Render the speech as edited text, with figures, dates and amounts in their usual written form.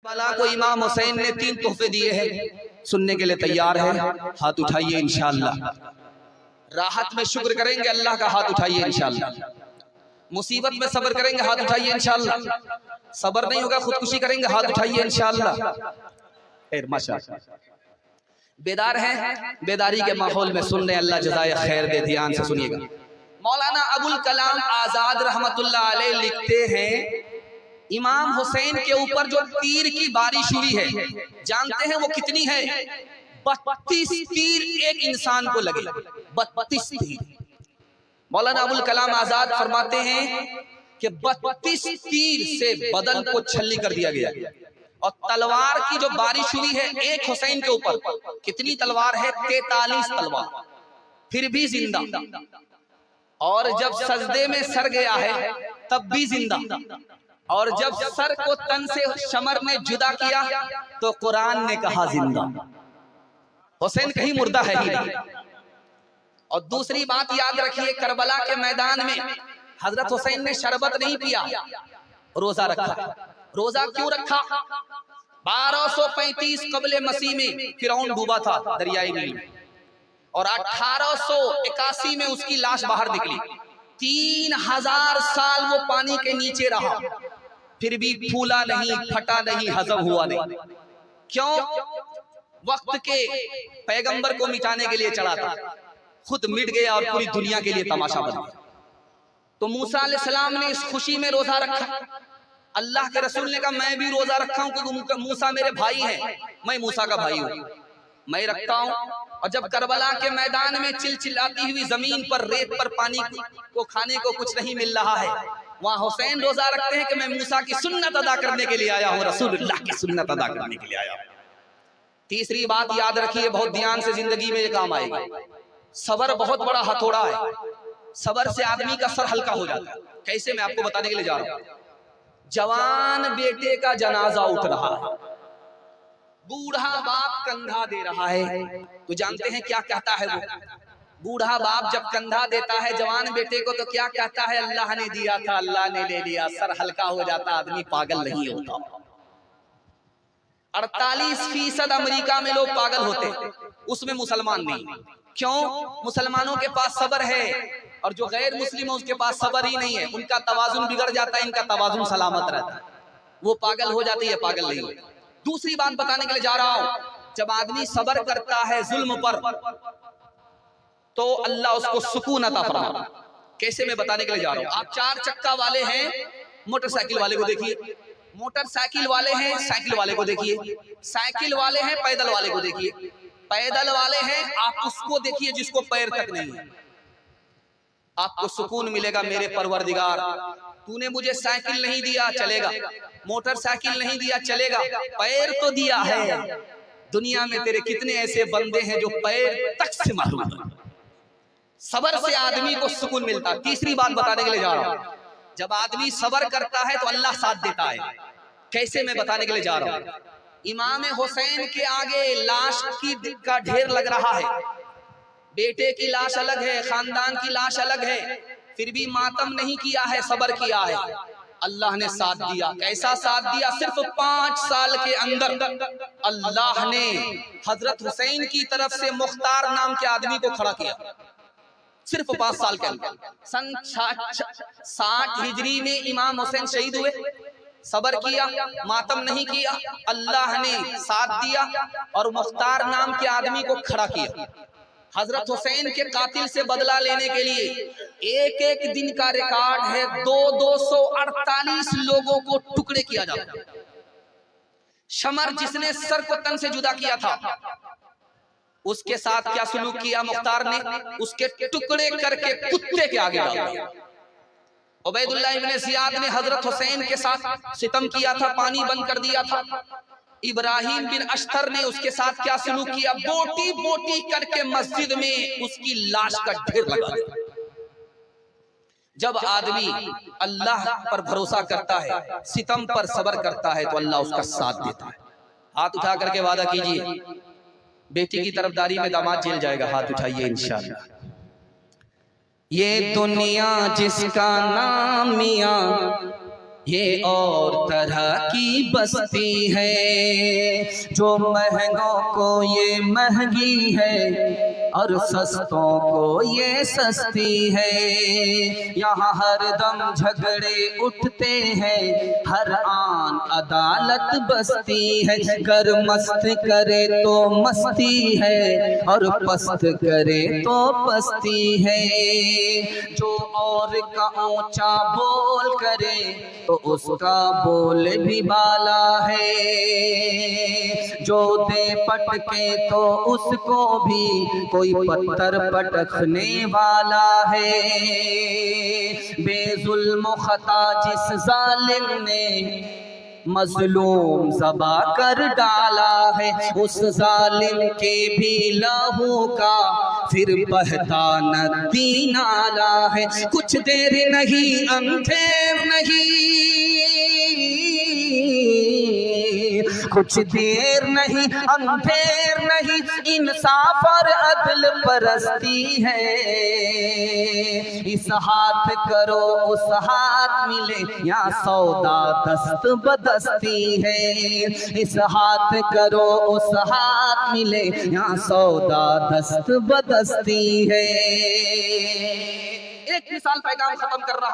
Karbala को इमाम हुसैन ने 3 तोहफे दिए हैं, सुनने के लिए तैयार है? हाथ उठाइए इंशाअल्लाह। राहत में शुक्र करेंगे अल्लाह का, हाथ उठाइए इंशाअल्लाह। मुसीबत में सब्र करेंगे, हाथ उठाइए इंशाअल्लाह। सब्र नहीं होगा खुदकुशी करेंगे, हाथ उठाइए इंशाअल्लाह। खैर माशाअल्लाह, बेदार हैं, बेदारी के माहौल में सुन रहे, अल्लाह जज़ाए खैर दे। ध्यान से सुनिएगा। मौलाना अबुल कलाम आजाद रहमतुल्लाह अलैह लिखते हैं, इमाम हुसैन के ऊपर जो तीर की बारिश हुई है, जानते हैं वो कितनी है? 32 तीर एक इंसान को लगे, 32 तीर। मौलाना अबुल कलाम आजाद फरमाते हैं कि 32 तीर से बदन को छल्ली कर दिया गया। और तलवार की जो बारिश हुई है एक हुसैन के ऊपर, कितनी तलवार है? 43 तलवार, फिर भी जिंदा। और जब सजदे में सर गया है तब भी जिंदा। और जब सर को तन से शमर ने जुदा किया तो कुरान ने कहा जिंदा। हुसैन कहीं मुर्दा है ही नहीं। और दूसरी बात याद रखिए, करबला के मैदान में हजरत हुसैन ने शरबत नहीं पिया, रोजा रखा। रोजा क्यों रखा? 1235 कबले मसीह में फिरौन डूबा था दरियाई नील में, और 1881 में उसकी लाश बाहर निकली। 3000 साल वो पानी के नीचे रहा, फिर भी फूला नहीं, फटा नहीं, हजम हुआ नहीं। क्यों? वक्त के पैगंबर को मिटाने के लिए चढ़ा था, खुद मिट गया और पूरी दुनिया के लिए तमाशा बन गया। तो मूसा अलैहिस्सलाम ने इस खुशी में रोजा रखा। अल्लाह के रसूल ने कहा मैं भी रोजा रखा हूं क्योंकि मूसा मेरे भाई हैं, मैं मूसा का भाई हूं, मैं रखता हूं। और जब करबला के मैदान में चिलचिलाती हुई जमीन पर, रेत पर पानी को खाने को कुछ नहीं मिल रहा है, वहां हुसैन रोजा रखते हैं कि मैं मूसा की सुन्नत अदा करने के लिए आया हूं, रसूलुल्लाह की सुन्नत अदा करने के लिए आया हूं। तीसरी बात याद रखिए, बहुत ध्यान से, जिंदगी में ये काम आएगी। सबर बहुत बड़ा हथौड़ा है, सबर से आदमी का सर हल्का हो जाता है। कैसे? मैं आपको बताने के लिए जा रहा हूं। जवान बेटे का जनाजा उठ रहा है, बूढ़ा बाप कंधा दे रहा है, तो जानते हैं क्या कहता है वो? बूढ़ा बाप जब कंधा देता है जवान बेटे को तो क्या कहता है? अल्लाह ने दिया था, अल्लाह ने ले लिया। सर हल्का हो जाता, आदमी पागल नहीं होता। 48% अमेरिका में लोग पागल होते, उसमें मुसलमान नहीं। क्यों? मुसलमानों के पास सब्र है, और जो गैर मुस्लिम है उसके पास सब्र ही नहीं है। उनका तवाजुन बिगड़ जाता है, इनका तवाजुन सलामत रहता है। वो पागल हो जाती है, पागल नहीं होता। दूसरी बात बताने के लिए जा रहा हूं, जब आदमी सब्र करता है जुल्म पर तो अल्लाह उसको सुकून अता फरमाता है। कैसे? मैं बताने के लिए जा रहा हूं। आप 4 चक्का वाले हैं, मोटरसाइकिल वाले को देखिए, मोटरसाइकिल वाले हैं, साइकिल वाले को देखिए, साइकिल वाले हैं, पैदल वाले को देखिए, पैदल वाले हैं, आप उसको देखिए जिसको पैर तक नहीं है। आपको सुकून मिलेगा, मेरे परवरदिगार तूने मुझे साइकिल नहीं दिया चलेगा, मोटरसाइकिल नहीं दिया चलेगा, पैर तो दिया है। दुनिया में तेरे कितने ऐसे बंदे हैं जो पैर तक से महरूम हैं। सबर से आदमी को सुकून मिलता है। तीसरी बात बताने के लिए जा रहा हूं, जब आदमी सबर करता है तो अल्लाह साथ देता है। कैसे? मैं बताने के लिए जा रहा हूं। इमाम हुसैन के आगे लाश का ढेर लग रहा है, बेटे की लाश अलग है, खानदान की लाश अलग है, फिर भी मातम नहीं किया है, सबर किया है। अल्लाह ने साथ दिया। कैसा साथ दिया? सिर्फ 5 साल के अंदर अल्लाह ने हजरत हुसैन की तरफ से मुख्तार नाम के आदमी को खड़ा किया। सिर्फ 5 साल के अंदर। सन 60 हिजरी में इमाम हुसैन शहीद हुए, सबर किया, मातम नहीं किया, अल्लाह ने साथ दिया और मुख्तार नाम के आदमी को खड़ा किया। हजरत हुसैन के कातिल से बदला लेने के लिए एक एक दिन का रिकॉर्ड है, 248 लोगों को टुकड़े किया जाता। शमर जिसने सर को तन से जुदा किया था, उसके साथ क्या सुलूक किया मुख्तार ने? उसके टुकड़े करके कुत्ते के आगे डाल दिया। उबैदुल्लाह इब्ने ज़ियाद ने हजरत हुसैन के साथ सितम किया था, पानी बंद कर दिया था। इब्राहिम बिन अश्तर ने उसके साथ क्या सुलूक किया? बोटी बोटी करके मस्जिद में उसकी लाश का ढेर लगा दिया। जब आदमी अल्लाह पर भरोसा करता है, सितम पर सब्र करता है, तो अल्लाह उसका साथ देता है। हाथ उठा करके वादा कीजिए, बेटी की तरफदारी में दामाद जेल जाएगा। हाथ उठाइए इंशाअल्लाह। ये दुनिया जिसका नाम मियां ये और तरह की बस्ती है, जो महंगों को ये महंगी है और सस्तों को ये सस्ती है। यहाँ हर दम झगड़े उठते हैं, हर आन अदालत बसती है। कर मस्त करे तो मस्ती है और पस्त करे तो पस्ती है। जो और का ऊंचा बोल करे तो उसका बोल भी बाला है। जो दे पटके तो उसको भी कोई पत्थर पटकने वाला है। बेजुल्म खता जिस जालिम ने मजलूम ज़बा कर डाला है, उस जालिम के भी लहू का फिर बहता नदी नाला है। कुछ देर नहीं अंधेर नहीं, कुछ देर नहीं अंधेर नहीं, इंसाफ और अदल परस्ती है। इस हाथ करो उस हाथ मिले, या सौदा दस्त बदस्ती है। इस हाथ करो उस हाथ मिले, या सौदा दस्त बदस्ती है। एक मिसाल पैगाम खत्म कर रहा